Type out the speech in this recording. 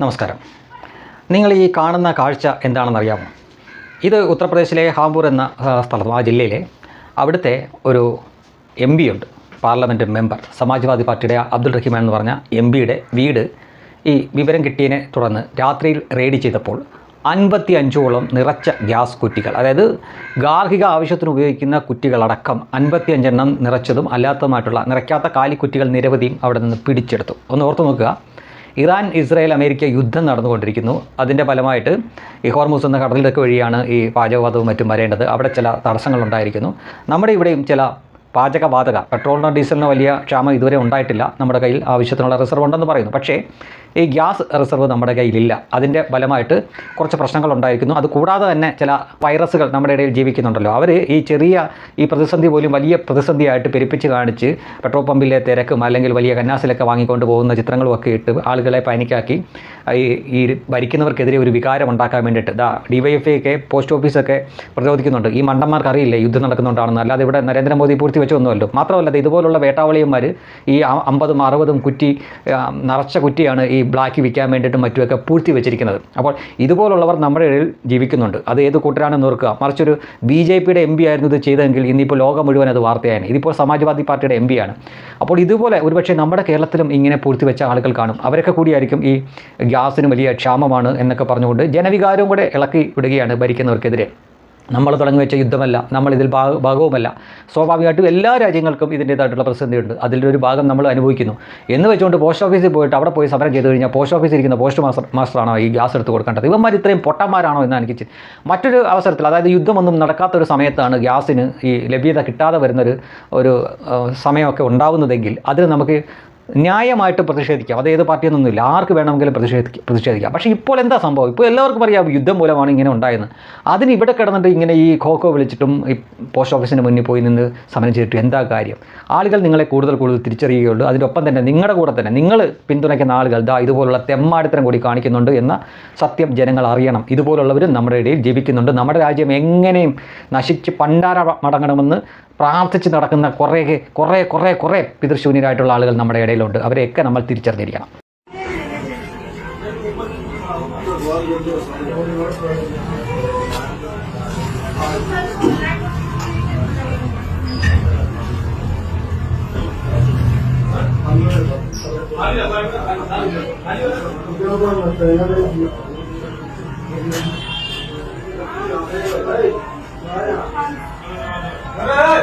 നമസ്കാരം. നിങ്ങൾ ഈ കാണുന്ന കാഴ്ച എന്താണെന്നറിയാമോ? ഇത് ഉത്തർപ്രദേശിലെ ഹാംപൂർ എന്ന സ്ഥലത്ത്, ആ ജില്ലയിലെ അവിടുത്തെ ഒരു MP ഉണ്ട്, പാർലമെൻറ്റ് മെമ്പർ, സമാജ്വാദി പാർട്ടിയുടെ അബ്ദുൾ റഹീമാൻ എന്ന് പറഞ്ഞ MP-യുടെ വീട് ഈ വിവരം കിട്ടിയതിനെ തുടർന്ന് രാത്രിയിൽ റെയ്ഡ് ചെയ്തപ്പോൾ 55ഓളം നിറച്ച ഗ്യാസ് കുറ്റികൾ, അതായത് ഗാർഹിക ആവശ്യത്തിന് ഉപയോഗിക്കുന്ന കുറ്റികളടക്കം 55 എണ്ണം നിറച്ചതും അല്ലാത്തതുമായിട്ടുള്ള നിറയ്ക്കാത്ത കാലിക്കുറ്റികൾ നിരവധിയും അവിടെ നിന്ന് പിടിച്ചെടുത്തു. ഒന്ന് ഓർത്ത് നോക്കുക, ഇറാൻ, ഇസ്രായേൽ, അമേരിക്ക യുദ്ധം നടന്നുകൊണ്ടിരിക്കുന്നു. അതിൻ്റെ ഫലമായിട്ട് ഈ ഹോർമൂസ് എന്ന കടലിലേക്ക് വഴിയാണ് ഈ പാചകവാതകവും മറ്റും വരേണ്ടത്. അവിടെ ചില തടസ്സങ്ങളുണ്ടായിരിക്കുന്നു. നമ്മുടെ ഇവിടെയും ചില പാചകവാതക, പെട്രോളിനോ ഡീസലിനോ വലിയ ക്ഷാമം ഇതുവരെ ഉണ്ടായിട്ടില്ല. നമ്മുടെ കയ്യിൽ ആവശ്യത്തിനുള്ള റിസർവ് ഉണ്ടെന്ന് പറയുന്നു. പക്ഷേ ഈ ഗ്യാസ് റിസർവ് നമ്മുടെ കയ്യിലില്ല. അതിൻ്റെ ഫലമായിട്ട് കുറച്ച് പ്രശ്നങ്ങളുണ്ടായിരിക്കുന്നു. അതുകൂടാതെ തന്നെ ചില വൈറസുകൾ നമ്മുടെ ഇടയിൽ ജീവിക്കുന്നുണ്ടല്ലോ. അവർ ഈ പ്രതിസന്ധി പോലും വലിയ പ്രതിസന്ധിയായിട്ട് പെരുപ്പിച്ച് കാണിച്ച് പെട്രോൾ പമ്പിലെ തിരക്കും അല്ലെങ്കിൽ വലിയ കന്നാസിലൊക്കെ വാങ്ങിക്കൊണ്ട് പോകുന്ന ചിത്രങ്ങളുമൊക്കെ ഇട്ട് ആളുകളെ പാനിക്കാക്കി ഈ ഭരിക്കുന്നവർക്കെതിരെ ഒരു വികാരം ഉണ്ടാക്കാൻ വേണ്ടിയിട്ട് DYFI ഒക്കെ പോസ്റ്റ് ഓഫീസൊക്കെ പ്രതിരോധിക്കുന്നുണ്ട്. ഈ മണ്ടന്മാർക്ക് അറിയില്ലേ യുദ്ധം നടക്കുന്നുണ്ടാണെന്ന്. അല്ലാതെ ഇവിടെ നരേന്ദ്രമോദി പൂർത്തി വെച്ചൊന്നുമല്ലോ. മാത്രമല്ല, ഇതുപോലുള്ള വേട്ടാവളിയന്മാർ ഈ 50ഉം 60ഉം കുറ്റി നിറച്ച കുറ്റിയാണ് ഈ ബ്ലാക്ക് വിൽക്കാൻ വേണ്ടിയിട്ടും മറ്റുമൊക്കെ പൂഴ്ത്തി വെച്ചിരിക്കുന്നത്. അപ്പോൾ ഇതുപോലുള്ളവർ നമ്മുടെ ഇടയിൽ ജീവിക്കുന്നുണ്ട്. അത് ഏത് കൂട്ടരാണെന്ന് ഓർക്കുക. മറിച്ചൊരു BJP-യുടെ MP ആയിരുന്നു ഇത് ചെയ്തതെങ്കിൽ ഇന്നിപ്പോൾ ലോകം മുഴുവൻ അത് വാർത്തയാണ്. ഇതിപ്പോൾ സമാജ്വാദി പാർട്ടിയുടെ MP ആണ്. അപ്പോൾ ഇതുപോലെ ഒരുപക്ഷെ നമ്മുടെ കേരളത്തിലും ഇങ്ങനെ പൂഴ്ത്തി വെച്ച ആളുകൾ കാണും. അവരൊക്കെ കൂടിയായിരിക്കും ഈ ഗ്യാസിന് വലിയ ക്ഷാമമാണ് എന്നൊക്കെ പറഞ്ഞുകൊണ്ട് ജനവികാരവും കൂടെ ഇളക്കി വിടുകയാണ് ഭരിക്കുന്നവർക്കെതിരെ. നമ്മൾ തുടങ്ങി വെച്ച യുദ്ധമല്ല, നമ്മളിതിൽ ഭാഗവുമല്ല. സ്വാഭാവികമായിട്ടും എല്ലാ രാജ്യങ്ങൾക്കും ഇതിൻ്റേതായിട്ടുള്ള പ്രതിസന്ധിയുണ്ട്. അതിലൊരു ഭാഗം നമ്മൾ അനുഭവിക്കുന്നു എന്ന് വെച്ചുകൊണ്ട് പോസ്റ്റ് ഓഫീസിൽ പോയിട്ട് അവിടെ പോയി സമരം ചെയ്ത് കഴിഞ്ഞാൽ പോസ്റ്റ് ഓഫീസിൽ ഇരിക്കുന്ന പോസ്റ്റ് മാസ്റ്ററാണോ ഈ ഗ്യാസ് എടുത്ത് കൊടുക്കേണ്ടത്? ഇവന്മാർ ഇത്രയും പൊട്ടന്മാരാണോ എന്ന് എനിക്ക് മറ്റൊരു അവസരത്തിൽ, അതായത് യുദ്ധമൊന്നും നടക്കാത്തൊരു സമയത്താണ് ഗ്യാസിന് ഈ ലഭ്യത കിട്ടാതെ വരുന്നൊരു സമയമൊക്കെ ഉണ്ടാവുന്നതെങ്കിൽ അതിന് നമുക്ക് ന്യായമായിട്ട് പ്രതിഷേധിക്കാം. അത് ഏത് പാർട്ടിയൊന്നുമില്ല, ആർക്ക് വേണമെങ്കിലും പ്രതിഷേധിക്കാം. പക്ഷേ ഇപ്പോൾ എന്താ സംഭവം? ഇപ്പോൾ എല്ലാവർക്കും അറിയാം യുദ്ധം മൂലമാണ് ഇങ്ങനെ ഉണ്ടായെന്ന്. അതിന് ഇവിടെ കിടന്നിട്ട് ഇങ്ങനെ ഈ ഖോഖോ വിളിച്ചിട്ടും ഈ പോസ്റ്റ് ഓഫീസിന് മുന്നിൽ പോയി നിന്ന് സമരം ചെയ്തിട്ട് എന്താ കാര്യം? ആളുകൾ നിങ്ങളെ കൂടുതൽ തിരിച്ചറിയുകയുള്ളൂ. അതിനൊപ്പം തന്നെ നിങ്ങളുടെ കൂടെ തന്നെ നിങ്ങൾ പിന്തുണയ്ക്കുന്ന ആളുകൾ ഇതുപോലുള്ള തെമ്മാടിത്തരം കൂടി കാണിക്കുന്നുണ്ട് എന്ന സത്യം ജനങ്ങൾ അറിയണം. ഇതുപോലുള്ളവരും നമ്മുടെ ഇടയിൽ ജീവിക്കുന്നുണ്ട്. നമ്മുടെ രാജ്യം എങ്ങനെയും നശിച്ച് പണ്ടാര മടങ്ങണമെന്ന് പ്രാർത്ഥിച്ച് നടക്കുന്ന കുറേ പിതൃശൂന്യരായിട്ടുള്ള ആളുകൾ നമ്മുടെ ഇടയിലുണ്ട്. അവരെയൊക്കെ നമ്മൾ തിരിച്ചറിഞ്ഞിരിക്കണം. Hey!